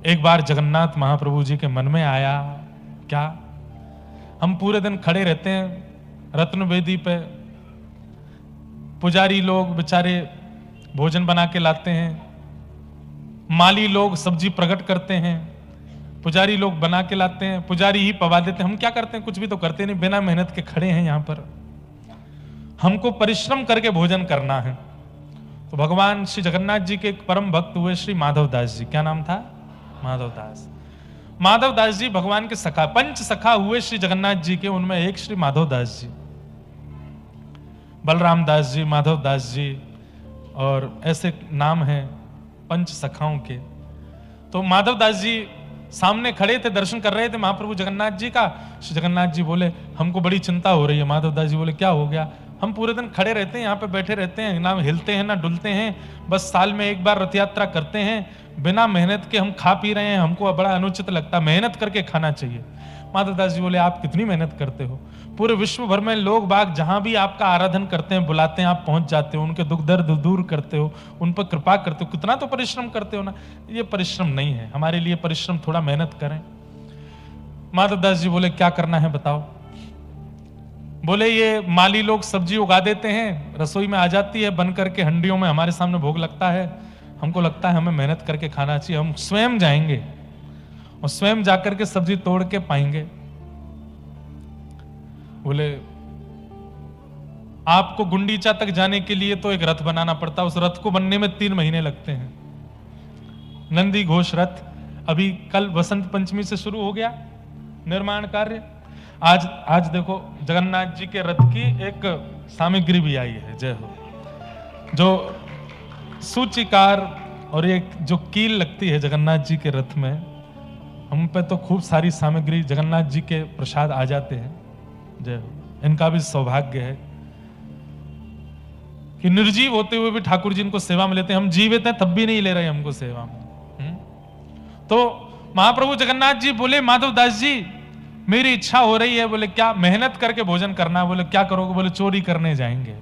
एक बार जगन्नाथ महाप्रभु जी के मन में आया, क्या हम पूरे दिन खड़े रहते हैं रत्न वेदी पे, पुजारी लोग बेचारे भोजन बना के लाते हैं, माली लोग सब्जी प्रकट करते हैं, पुजारी लोग बना के लाते हैं, पुजारी ही पवा देते हैं, हम क्या करते हैं? कुछ भी तो करते नहीं, बिना मेहनत के खड़े हैं यहां पर। हमको परिश्रम करके भोजन करना है। तो भगवान श्री जगन्नाथ जी के एक परम भक्त हुए श्री माधवदास जी। क्या नाम था? माधवदास। माधवदास जी भगवान के सखा, पंच सखा हुए श्री जगन्नाथ जी के, उनमें एक श्री माधवदास जी, बलराम दास जी, माधवदास जी, और ऐसे नाम हैं पंच सखाओं के। तो माधवदास जी सामने खड़े थे, दर्शन कर रहे थे महाप्रभु जगन्नाथ जी का। श्री जगन्नाथ जी बोले हमको बड़ी चिंता हो रही है। माधवदास जी बोले क्या हो गया? हम पूरे दिन खड़े रहते हैं, यहाँ पे बैठे रहते हैं, ना हिलते हैं ना डुलते हैं, बस साल में एक बार रथ यात्रा करते हैं, बिना मेहनत के हम खा पी रहे हैं, हमको बड़ा अनुचित लगता है, मेहनत करके खाना चाहिए। माधवदास जी बोले आप कितनी मेहनत करते हो? पूरे विश्व भर में लोग बाग जहां भी आपका आराधन करते हैं, बुलाते हैं, आप पहुंच जाते हो, उनके दुख दर्द दूर करते हो, उन पर कृपा करते हो, कितना तो परिश्रम करते हो ना। ये परिश्रम नहीं है हमारे लिए, परिश्रम थोड़ा मेहनत करें। माधवदास जी बोले क्या करना है बताओ? बोले ये माली लोग सब्जी उगा देते हैं, रसोई में आ जाती है बन करके हंडियों में, हमारे सामने भोग लगता है, हमको लगता है हमें मेहनत करके खाना चाहिए, हम स्वयं जाएंगे और स्वयं जाकर के सब्जी तोड़ के पाएंगे। बोले आपको गुंडीचा तक जाने के लिए तो एक रथ बनाना पड़ता है, उस रथ को बनने में 3 महीने लगते हैं। नंदी घोष रथ अभी कल वसंत पंचमी से शुरू हो गया निर्माण कार्य। आज देखो जगन्नाथ जी के रथ की एक सामग्री भी आई है, जय हो, जो सूचिकार और एक जो कील लगती है जगन्नाथ जी के रथ में, हम पे तो खूब सारी सामग्री जगन्नाथ जी के प्रसाद आ जाते हैं, जय हो। इनका भी सौभाग्य है कि निर्जीव होते हुए भी ठाकुर जी इनको सेवा में लेते हैं। हम जीवित हैं तब भी नहीं ले रहे हमको सेवा में। तो महाप्रभु जगन्नाथ जी बोले माधवदास जी मेरी इच्छा हो रही है। बोले क्या? मेहनत करके भोजन करना। बोले क्या करोगे? बोले चोरी करने जाएंगे।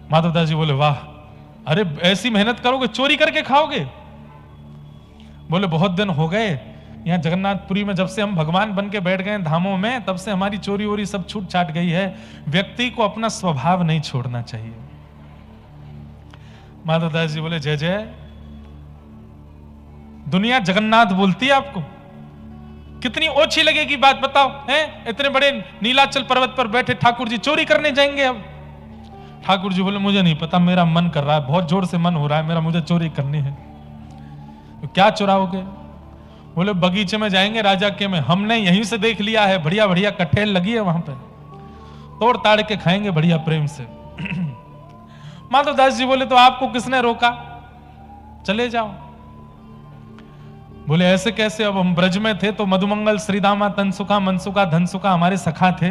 माधवदास जी बोले वाह, अरे ऐसी मेहनत करोगे चोरी करके खाओगे? बोले बहुत दिन हो गए यहाँ जगन्नाथपुरी में, जब से हम भगवान बन के बैठ गए धामों में, तब से हमारी चोरी वोरी सब छूट छाट गई है। व्यक्ति को अपना स्वभाव नहीं छोड़ना चाहिए। माधवदास जी बोले जय जय, दुनिया जगन्नाथ बोलती है आपको, कितनी ओछी लगेगी बात बताओ, हैं? इतने बड़े नीलाचल पर्वत पर बैठे ठाकुर जी चोरी करने जाएंगे अब? ठाकुर जी बोले मुझे नहीं पता, मेरा मन कर रहा है, बहुत जोर से मन हो रहा है मेरा, मुझे चोरी करनी है। तो क्या चुराओगे? बोले बगीचे में जाएंगे राजा के में, हमने यहीं से देख लिया है, बढ़िया बढ़िया कठेल लगी है वहां पे, तोड़ ताड़ के खाएंगे बढ़िया प्रेम से। माधवदास जी बोले तो आपको किसने रोका? चले जाओ। बोले ऐसे कैसे? अब हम ब्रज में थे तो मधुमंगल, श्रीदामा, तनसुखा, मनसुखा, धनसुखा हमारे सखा थे,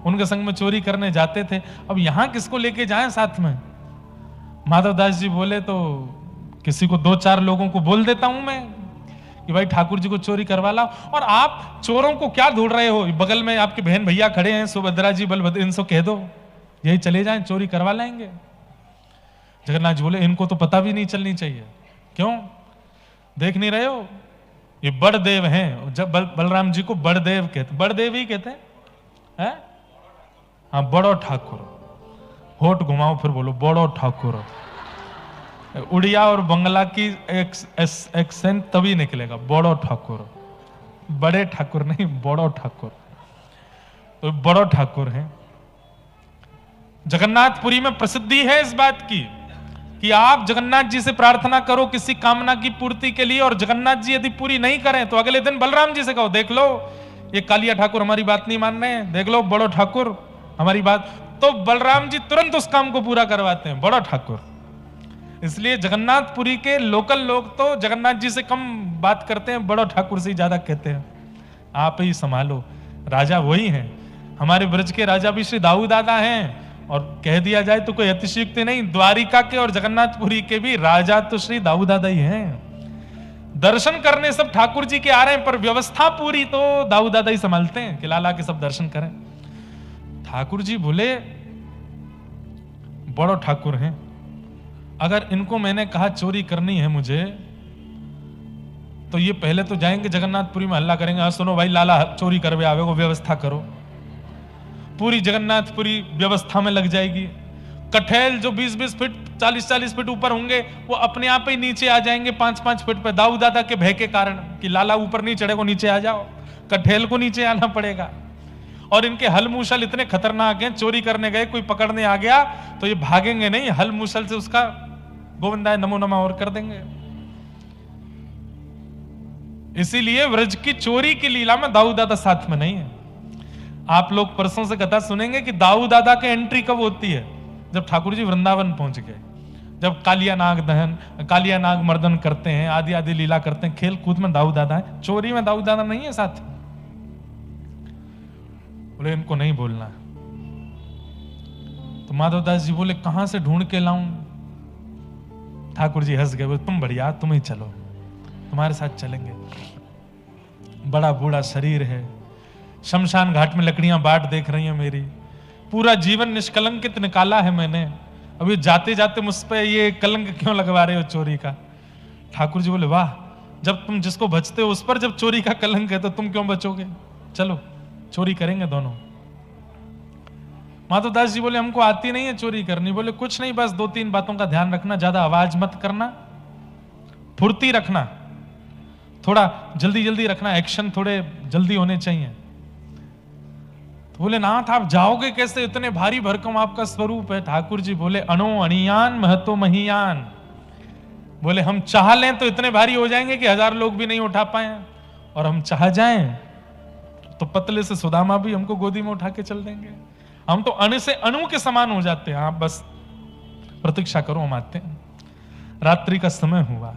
उनके संग में चोरी करने जाते थे, अब यहां किसको लेके जाएं साथ में? माधवदास जी बोले तो किसी को 2-4 लोगों को बोल देता हूं मैं कि भाई ठाकुर जी को चोरी करवा लाओ। और आप चोरों को क्या ढूंढ रहे हो? बगल में आपके बहन भैया खड़े हैं, सुभद्रा जी, बलभद्र, इनसे कह दो यही चले जाएं, चोरी करवा लाएंगे। जगन्नाथ जी बोले इनको तो पता भी नहीं चलनी चाहिए। क्यों? देख नहीं रहे हो ये बड़देव हैं? जब बलराम जी को बड़देव कहते, बड़देव ही कहते हैं। हाँ, बड़ो ठाकुर, होठ घुमाओ फिर बोलो बड़ो ठाकुर। उड़िया और बंगला की एक्सेंट तभी निकलेगा, बड़ो ठाकुर, बड़े ठाकुर नहीं, बड़ो ठाकुर। तो बड़ो ठाकुर हैं। जगन्नाथपुरी में प्रसिद्धि है इस बात की कि आप जगन्नाथ जी से प्रार्थना करो किसी कामना की पूर्ति के लिए, और जगन्नाथ जी यदि पूरी नहीं करें तो अगले दिन बलराम जी से कहो देख लो ये कालिया ठाकुर हमारी बात नहीं मान रहे हैं, देख लो बड़ो ठाकुर हमारी बात, तो बलराम जी तुरंत उस काम को पूरा करवाते हैं, बड़ो ठाकुर। इसलिए जगन्नाथपुरी के लोकल लोग तो जगन्नाथ जी से कम बात करते हैं, बड़ो ठाकुर से ही ज्यादा कहते हैं। आप ही संभालो, राजा वही हैं। हमारे ब्रज के राजा भी श्री दाऊ दादा हैं, और कह दिया जाए तो कोई अतिशयोक्ति नहीं, द्वारिका के और जगन्नाथपुरी के भी राजा तो श्री दाऊ दादा ही हैं। दर्शन करने सब ठाकुर जी के आ रहे हैं, पर व्यवस्था पूरी तो दाऊ दादा ही संभालते हैं कि लाला के सब दर्शन करें। ठाकुर जी बोले बड़ो ठाकुर हैं, अगर इनको मैंने कहा चोरी करनी है मुझे तो ये पहले तो जाएंगे जगन्नाथपुरी में, हल्ला करेंगे, हाँ सुनो भाई लाला चोरी करवे आवे को व्यवस्था करो। पूरी जगन्नाथपुरी व्यवस्था में लग जाएगी। कठेल जो 20-20 फीट 40-40 फीट ऊपर होंगे वो अपने आप ही नीचे आ जाएंगे 5-5 फीट पे, दाऊ दादा के भय के कारण कि लाला ऊपर नहीं चढ़ेगा, नीचे आ जाओ। कठेल को नीचे आना पड़ेगा। और इनके हल मूसल इतने खतरनाक हैं, चोरी करने गए कोई पकड़ने आ गया तो ये भागेंगे नहीं, हल मूसल से उसका गोविंदाय नमो नमः और कर देंगे। इसीलिए व्रज की चोरी की लीला में दाऊ दादा साथ में नहीं है। आप लोग परसों से कथा सुनेंगे कि दाऊ दादा के एंट्री कब होती है, जब ठाकुर जी वृंदावन पहुंच गए, जब कालिया नाग दहन, कालिया नाग मर्दन करते हैं, आदि आदि लीला करते हैं, खेल कूद में दाऊ दादा है, चोरी में दाऊ दादा नहीं है साथ। बोले इनको नहीं बोलना। तो माधवदास जी बोले कहां से ढूंढ के लाऊं। ठाकुर जी हंस गए, बोले तुम बढ़िया, तुम ही चलो, तुम्हारे साथ चलेंगे। बड़ा बूढ़ा शरीर है, शमशान घाट में लकड़ियां बाट देख रही हैं मेरी, पूरा जीवन निष्कलंकित निकाला है मैंने, अभी जाते जाते मुझ पे ये कलंक क्यों लगवा रहे हो चोरी का। ठाकुर जी बोले वाह, जब तुम जिसको बचते हो उस पर जब चोरी का कलंक है तो तुम क्यों बचोगे, चलो चोरी करेंगे दोनों। माधवदास जी बोले हमको आती नहीं है चोरी करनी। बोले कुछ नहीं, बस 2-3 बातों का ध्यान रखना, ज्यादा आवाज मत करना, फुर्ती रखना, थोड़ा जल्दी जल्दी रखना, एक्शन थोड़े जल्दी होने चाहिए। तो बोले नाथ आप जाओगे कैसे, इतने भारी भरकम आपका स्वरूप है। ठाकुर जी बोले अणो अणियान महतो महियान। बोले हम चाह लें तो इतने भारी हो जाएंगे कि 1000 लोग भी नहीं उठा पाए, और हम चाह जाएं तो पतले से सुदामा भी हमको गोदी में उठा के चल देंगे। हम तो अणु से अणु के समान हो जाते हैं। आप बस प्रतीक्षा करो, हम आते हैं। रात्रि का समय हुआ,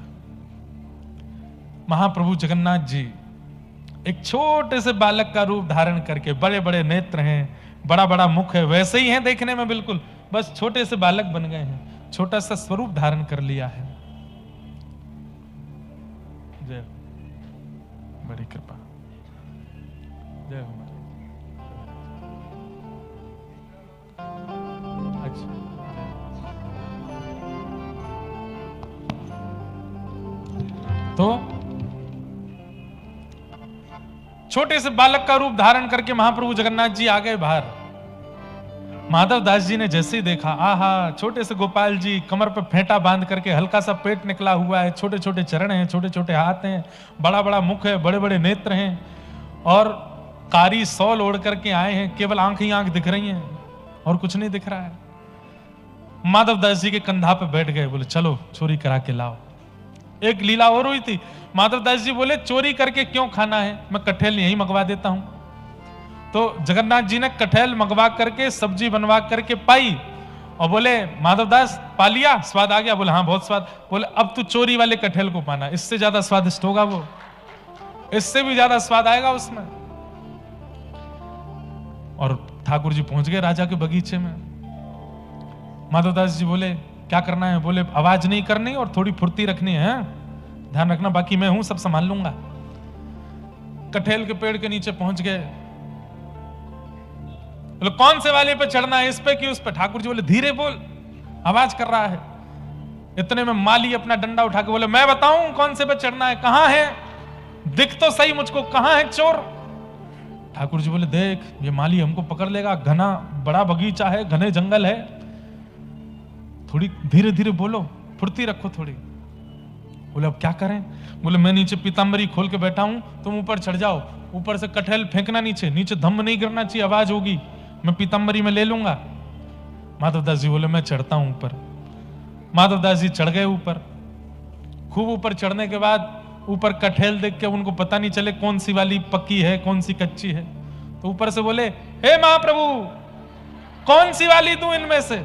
महाप्रभु जगन्नाथ जी एक छोटे से बालक का रूप धारण करके, बड़े बड़े नेत्र हैं, बड़ा बड़ा मुख है, वैसे ही हैं देखने में बिल्कुल, बस छोटे से बालक बन गए हैं, छोटा सा स्वरूप धारण कर लिया है। जय बड़ी कृपा, जय हो। तो छोटे से बालक का रूप धारण करके महाप्रभु जगन्नाथ जी आ गए बाहर। माधव दास जी ने जैसे ही देखा, आहा छोटे से गोपाल जी कमर पे फेंटा बांध करके, हल्का सा पेट निकला हुआ है, छोटे छोटे चरण हैं, छोटे छोटे हाथ हैं, बड़ा बड़ा मुख है, बड़े बड़े नेत्र हैं, और कारी सौल ओढ़ करके आए हैं, केवल आंख ही आंख दिख रही हैं और कुछ नहीं दिख रहा है। माधव दास जी के कंधा पे बैठ गए, बोले चलो चोरी करा के लाओ। एक लीला और हुई थी, माधव दास जी बोले चोरी करके क्यों खाना है, मैं कठेल यहीं मंगवा देता हूं। तो जगन्नाथ जी ने कठेल मंगवा करके सब्जी बनवा करके पाई, और बोले माधवदास पा लिया, स्वाद आ गया। बोले हाँ बहुत स्वाद। बोले अब तू चोरी वाले कठेल को पाना, इससे ज्यादा स्वादिष्ट होगा वो, इससे भी ज्यादा स्वाद आएगा उसमें। और ठाकुर जी पहुंच गए राजा के बगीचे में। माधवदास जी बोले क्या करना है, बोले आवाज नहीं करनी और थोड़ी फुर्ती रखनी है, ध्यान रखना, बाकी मैं हूं, सब संभाल लूंगा। कठेल के पेड़ के नीचे पहुंच गए। बोले कौन से वाले पे चढ़ना है, इस पे कि उस पे। ठाकुर जी बोले धीरे बोल, आवाज कर रहा है। इतने में माली अपना डंडा उठा के बोले मैं बताऊं कौन से पे चढ़ना है, कहां है, दिख तो सही मुझको, कहां है चोर। ठाकुर जी बोले देख ये माली हमको पकड़ लेगा, घना बड़ा बगीचा है, घने जंगल है, थोड़ी धीरे धीरे बोलो, फुर्ती रखो थोड़ी। बोले अब क्या करें। बोले मैं नीचे पीताम्बरी खोल के बैठा हूं, तुम ऊपर चढ़ जाओ, ऊपर से कठेल फेंकना नीचे, नीचे धम्म नहीं गिरना चाहिए, आवाज होगी, मैं पीताम्बरी में ले लूंगा। माधवदास जी बोले मैं चढ़ता हूं ऊपर। माधवदास जी चढ़ गए ऊपर। खूब ऊपर चढ़ने के बाद ऊपर कठेल देख के उनको पता नहीं चले कौन सी वाली पक्की है कौन सी कच्ची है। तो ऊपर से बोले हे महाप्रभु कौन सी वाली दूं इनमें से।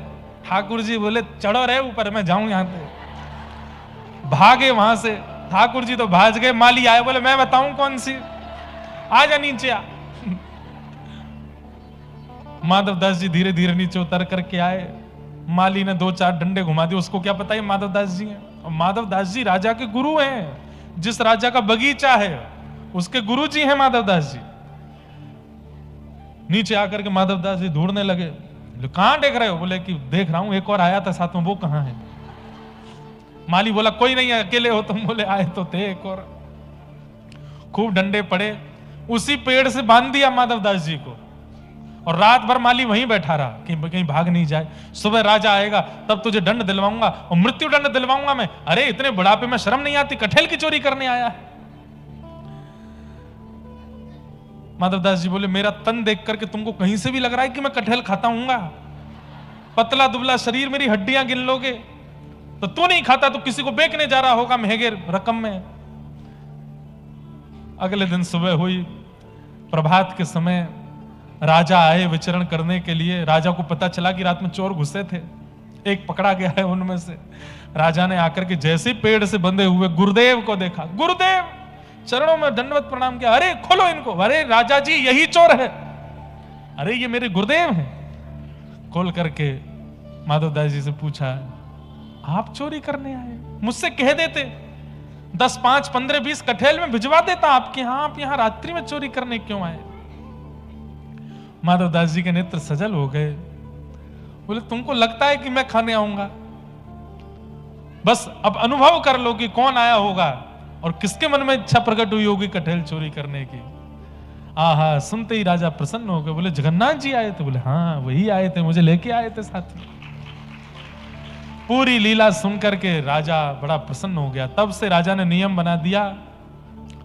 ठाकुर जी बोले चढ़ो रहे ऊपर, मैं जाऊं यहां से। भागे वहां से, ठाकुर जी तो भाग गए। माली आए, बोले मैं बताऊं कौन सी, आ जा नीचे आ। माधवदास जी धीरे धीरे नीचे उतर करके आए। माली ने 2-4 डंडे घुमा दिए, उसको क्या पता है माधवदास जी हैं। और माधवदास जी राजा के गुरु हैं, जिस राजा का बगीचा है उसके गुरु जी हैं माधवदास जी। नीचे आकर के माधवदास जी ढूंढने लगे। कहां देख रहे हो, बोले कि देख रहा हूं एक और आया था साथ में, वो कहां है। माली बोला कोई नहीं है, अकेले हो तुम। बोले आए तो थे एक और। खूब डंडे पड़े, उसी पेड़ से बांध दिया माधवदास जी को, और रात भर माली वहीं बैठा रहा कि कहीं भाग नहीं जाए। सुबह राजा आएगा तब तुझे दंड दिलवाऊंगा और मृत्यु दंड दिलवाऊंगा मैं। अरे इतने बुढ़ापे में शर्म नहीं आती, कठेल की चोरी करने आया है। माधवदास जी बोले, मेरा तन देख करके तुमको कहीं से भी लग रहा है कि मैं कठेल खाता हूंगा? पतला दुबला शरीर, मेरी हड्डियां गिन लोगे तो तू नहीं खाता तो किसी को बेचने जा रहा होगा महंगे रकम में। अगले दिन सुबह हुई, प्रभात के समय राजा आए विचरण करने के लिए। राजा को पता चला कि रात में चोर घुसे थे, एक पकड़ा गया है उनमें से। राजा ने आकर के जैसे ही पेड़ से बंधे हुए गुरुदेव को देखा, गुरुदेव चरणों में दंडवत प्रणाम किया। अरे खोलो इनको। अरे राजा जी यही चोर है। अरे ये मेरे गुरुदेव हैं। खोल करके माधवदास जी से पूछा, आप चोरी करने आए? मुझसे कह देते 10, 5, 15, 20 कठेल में भिजवा देता आपके यहां। आप यहां रात्रि में चोरी करने क्यों आए? माधवदास जी के नेत्र सजल हो गए। बोले, तुमको लगता है कि मैं खाने आऊंगा? बस अब अनुभव कर लो कि कौन आया होगा और किसके मन में इच्छा प्रकट हुई होगी कठेल चोरी करने की। आहा, सुनते ही राजा प्रसन्न हो गए। बोले, जगन्नाथ जी आए थे? बोले, हाँ वही आए थे, मुझे लेके आए थे साथ में। पूरी लीला सुन करके राजा बड़ा प्रसन्न हो गया। तब से राजा ने नियम बना दिया,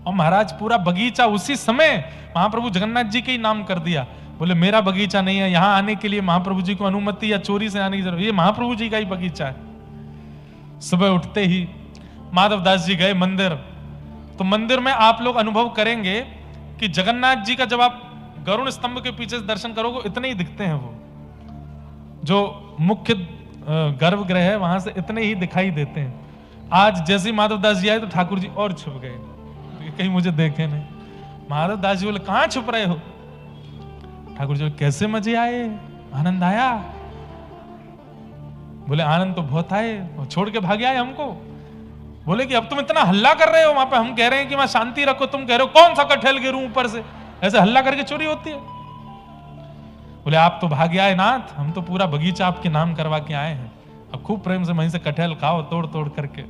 और महाराज पूरा बगीचा उसी समय महाप्रभु जगन्नाथ जी के ही नाम कर दिया। बोले, मेरा बगीचा नहीं है, यहां आने के लिए महाप्रभु जी को अनुमति या चोरी से आने की जरूरत, ये महाप्रभु जी का ही बगीचा है। सुबह उठते ही माधवदास जी गए मंदिर। तो मंदिर में आप लोग अनुभव करेंगे कि जगन्नाथ जी का जब आप गरुड़ स्तंभ के पीछे से दर्शन करोगे इतने ही दिखते हैं। वो जो मुख्य गर्भगृह है वहां से इतने ही दिखाई देते हैं। आज जैसे माधवदास जी आए तो ठाकुर जी और छुप गए, कहीं मुझे देखे नहीं। माधवदास जी बोले, कहां छुप रहे हो? ठाकुर जी, कैसे मजे आए, आनंद आया? बोले, आनंद तो बहुत आए, छोड़ के भागे आए हमको। बोले कि अब तुम इतना हल्ला कर रहे हो, वहां पे हम कह रहे हैं कि मैं शांति रखो, तुम कह रहे हो कौन सा कठेल गिरूं ऊपर से, ऐसे हल्ला करके चोरी होती है। बोले, आप तो भागे आए नाथ, हम तो पूरा बगीचा आपके नाम करवा के आए हैं, अब खूब प्रेम से वहीं से कठेल खाओ तोड़ तोड़ करके।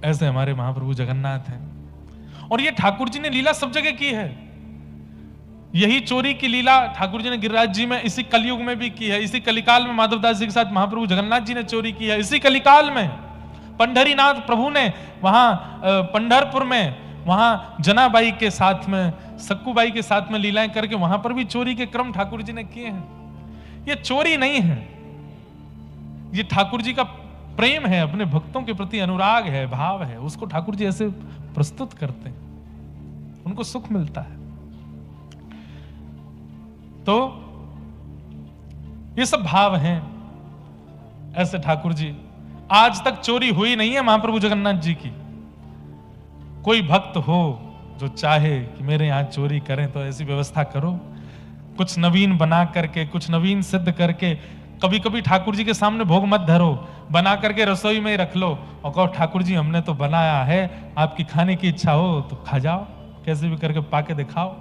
ऐसे हमारे महाप्रभु जगन्नाथ हैं। और ये ठाकुर जी ने लीला सब जगह की है। यही चोरी की लीला ठाकुर जी ने गिरिराज जी में इसी कलयुग में भी की है। इसी कलिकाल में माधवदास जी के साथ महाप्रभु जगन्नाथ जी ने चोरी की है। इसी कलिकाल में पंढरीनाथ प्रभु ने वहां पंढरपुर में वहां जनाबाई के साथ में, सक्कूबाई के साथ में लीलाएं करके वहां पर भी चोरी के क्रम ठाकुर जी ने किए हैं। ये चोरी नहीं है, ये ठाकुर जी का प्रेम है, अपने भक्तों के प्रति अनुराग है, भाव है, उसको ठाकुर जी ऐसे प्रस्तुत करते हैं, उनको सुख मिलता है। तो ये सब भाव हैं। ऐसे ठाकुर जी, आज तक चोरी हुई नहीं है महाप्रभु जगन्नाथ जी की। कोई भक्त हो जो चाहे कि मेरे यहां चोरी करें तो ऐसी व्यवस्था करो, कुछ नवीन बना करके, कुछ नवीन सिद्ध करके। कभी कभी ठाकुर जी के सामने भोग मत धरो, बना करके रसोई में ही रख लो और कहो ठाकुर जी हमने तो बनाया है, आपकी खाने की इच्छा हो तो खा जाओ, कैसे भी करके पाके दिखाओ।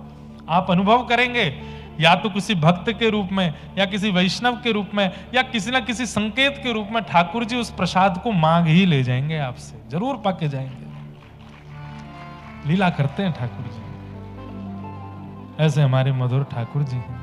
आप अनुभव करेंगे, या तो किसी भक्त के रूप में, या किसी वैष्णव के रूप में, या किसी ना किसी संकेत के रूप में ठाकुर जी उस प्रसाद को मांग ही ले जाएंगे आपसे, जरूर पाके जाएंगे। लीला करते हैं ठाकुर जी, ऐसे हमारे मधुर ठाकुर जी हैं।